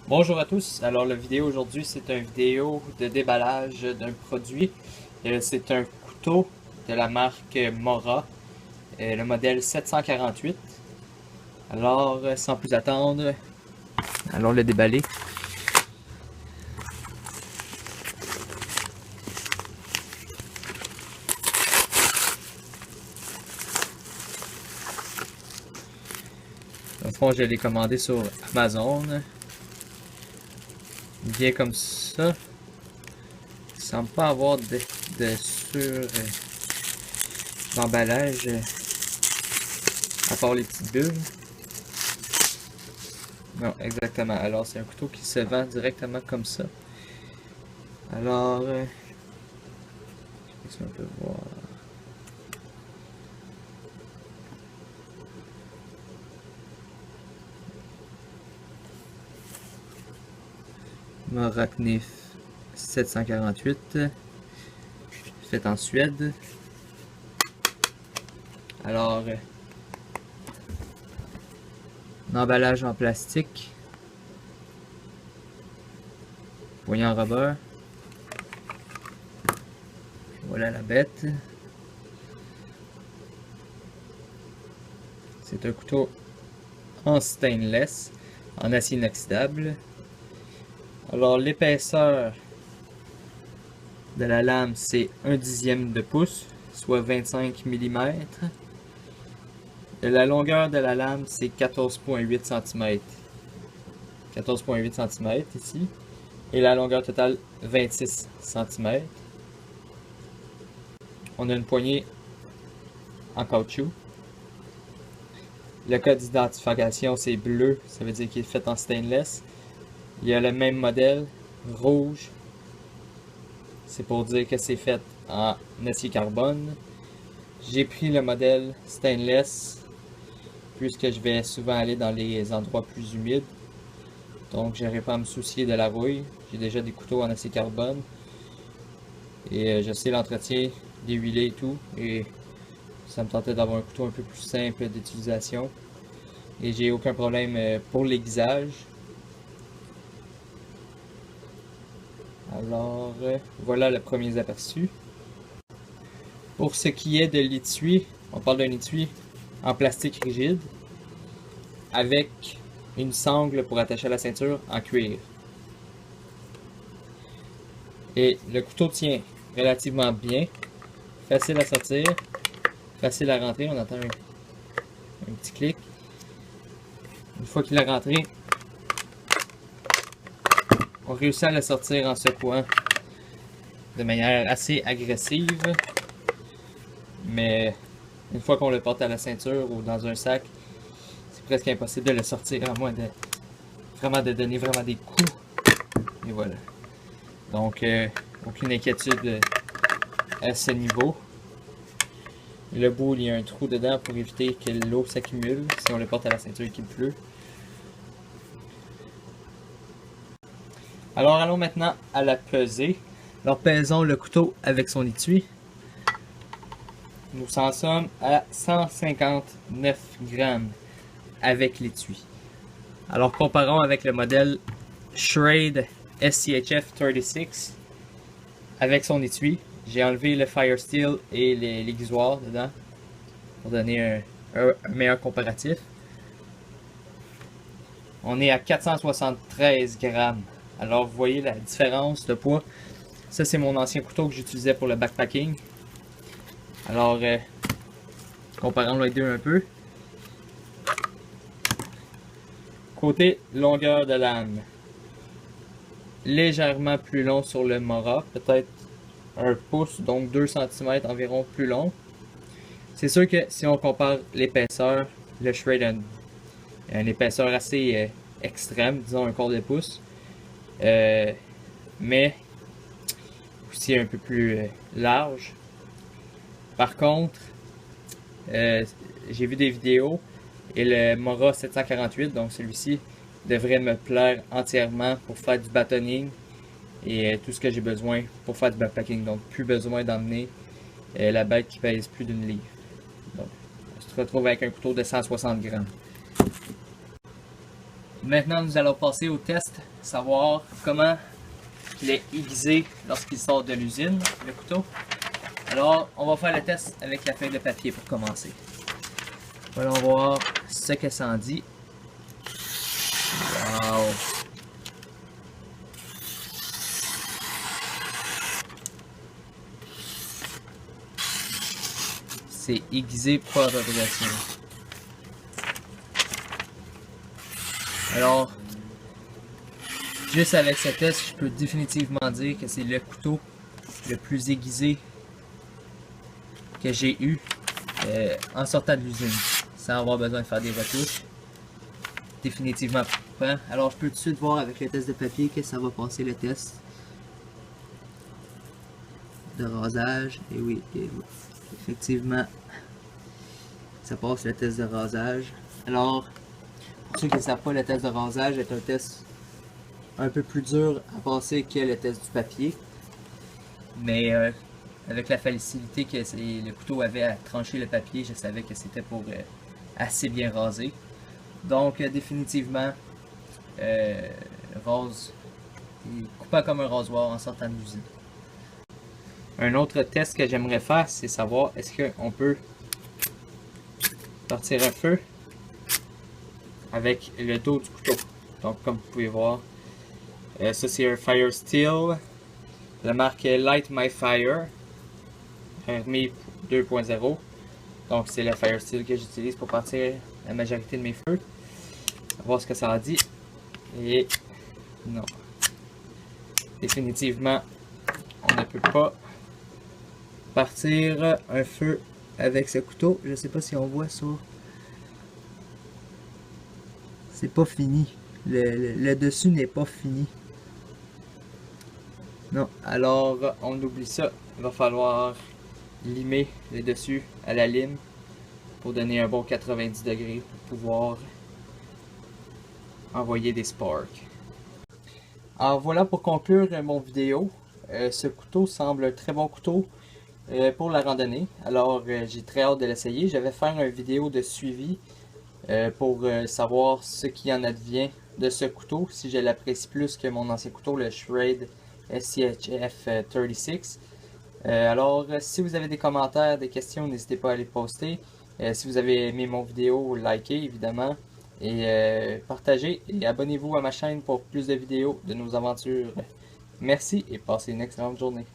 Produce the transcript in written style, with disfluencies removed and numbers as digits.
Bonjour à tous, alors la vidéo aujourd'hui c'est une vidéo de déballage d'un produit. C'est un couteau de la marque Mora, le modèle 748. Alors sans plus attendre, allons le déballer. Dans le fond, je l'ai commandé sur Amazon. Il vient comme ça. Il semble pas avoir de sur d'emballage à part les petites bulles. Non, exactement. Alors, c'est un couteau qui se vend directement comme ça. Alors, je sais pas si on peut voir. Mora Kniv 748, fait en Suède. Alors, un emballage en plastique, poignée en rubber. Voilà la bête. C'est un couteau en stainless, en acier inoxydable. Alors l'épaisseur de la lame c'est 1/10 de pouce, soit 25 mm. Et la longueur de la lame c'est 14,8 cm. 14,8 cm ici. Et la longueur totale 26 cm. On a une poignée en caoutchouc. Le code d'identification c'est bleu, ça veut dire qu'il est fait en stainless. Il y a le même modèle, rouge, c'est pour dire que c'est fait en acier carbone. J'ai pris le modèle stainless puisque je vais souvent aller dans les endroits plus humides. Donc je n'aurai pas à me soucier de la rouille. J'ai déjà des couteaux en acier carbone. Et je sais l'entretien, les huilés et tout. Et ça me tentait d'avoir un couteau un peu plus simple d'utilisation. Et j'ai aucun problème pour l'aiguisage. Alors, voilà le premier aperçu. Pour ce qui est de l'étui, on parle d'un étui en plastique rigide avec une sangle pour attacher à la ceinture en cuir. Et le couteau tient relativement bien, facile à sortir, facile à rentrer, on entend un petit clic. Une fois qu'il est rentré, on réussit à le sortir en secouant de manière assez agressive. Mais une fois qu'on le porte à la ceinture ou dans un sac, c'est presque impossible de le sortir à moins de donner vraiment des coups. Et voilà. Donc, aucune inquiétude à ce niveau. Le bout, il y a un trou dedans pour éviter que l'eau s'accumule si on le porte à la ceinture et qu'il pleut. Alors, allons maintenant à la peser. Alors, pesons le couteau avec son étui. Nous en sommes à 159 grammes avec l'étui. Alors, comparons avec le modèle Schrade SCHF 36 avec son étui. J'ai enlevé le Fire Steel et l'aiguisoir dedans pour donner un meilleur comparatif. On est à 473 grammes. Alors, vous voyez la différence de poids. Ça, c'est mon ancien couteau que j'utilisais pour le backpacking. Alors, comparons les deux un peu. Côté longueur de lame, légèrement plus long sur le Mora, peut-être un pouce, donc 2 cm environ plus long. C'est sûr que si on compare l'épaisseur, le Schrade a une épaisseur assez extrême, disons un quart de pouce. Mais aussi un peu plus large. Par contre, j'ai vu des vidéos et le Mora 748, donc celui-ci, devrait me plaire entièrement pour faire du batoning et tout ce que j'ai besoin pour faire du backpacking. Donc plus besoin d'emmener la bête qui pèse plus d'une livre. Donc on se retrouve avec un couteau de 160 grammes. Maintenant, nous allons passer au test, savoir comment il est aiguisé lorsqu'il sort de l'usine, le couteau. Alors, on va faire le test avec la feuille de papier pour commencer. Allons voir ce que ça en dit. Wow! C'est aiguisé par fabrication. Alors, juste avec ce test, je peux définitivement dire que c'est le couteau le plus aiguisé que j'ai eu en sortant de l'usine, sans avoir besoin de faire des retouches. Définitivement pas. Alors, je peux tout de suite voir avec le test de papier que ça va passer le test de rasage. Et oui, effectivement, ça passe le test de rasage. Alors, pour ceux qui ne savent pas, le test de rasage est un test un peu plus dur à passer que le test du papier. Mais avec la facilité que le couteau avait à trancher le papier, je savais que c'était pour assez bien raser. Donc définitivement, rase, coupant comme un rasoir en sortant de l'usine. Un autre test que j'aimerais faire, c'est savoir est-ce qu'on peut partir un feu avec le dos du couteau. Donc comme vous pouvez voir, ça c'est un Fire Steel, la marque Light My Fire, Hermé 2.0. Donc c'est le Fire Steel que j'utilise pour partir la majorité de mes feux. On va voir ce que ça a dit. Et non. Définitivement, on ne peut pas partir un feu avec ce couteau. Je sais pas si on voit ça. C'est pas fini. Le dessus n'est pas fini. Non, alors on oublie ça. Il va falloir limer le dessus à la lime pour donner un bon 90 degrés pour pouvoir envoyer des sparks. Alors voilà pour conclure mon vidéo. Ce couteau semble un très bon couteau pour la randonnée. Alors j'ai très hâte de l'essayer. Je vais faire une vidéo de suivi pour savoir ce qui en advient de ce couteau, si je l'apprécie plus que mon ancien couteau, le Schrade SCHF 36. Alors si vous avez des commentaires, des questions, n'hésitez pas à les poster. Si vous avez aimé mon vidéo, likez évidemment. Et partagez et abonnez-vous à ma chaîne pour plus de vidéos de nos aventures. Merci et passez une excellente journée.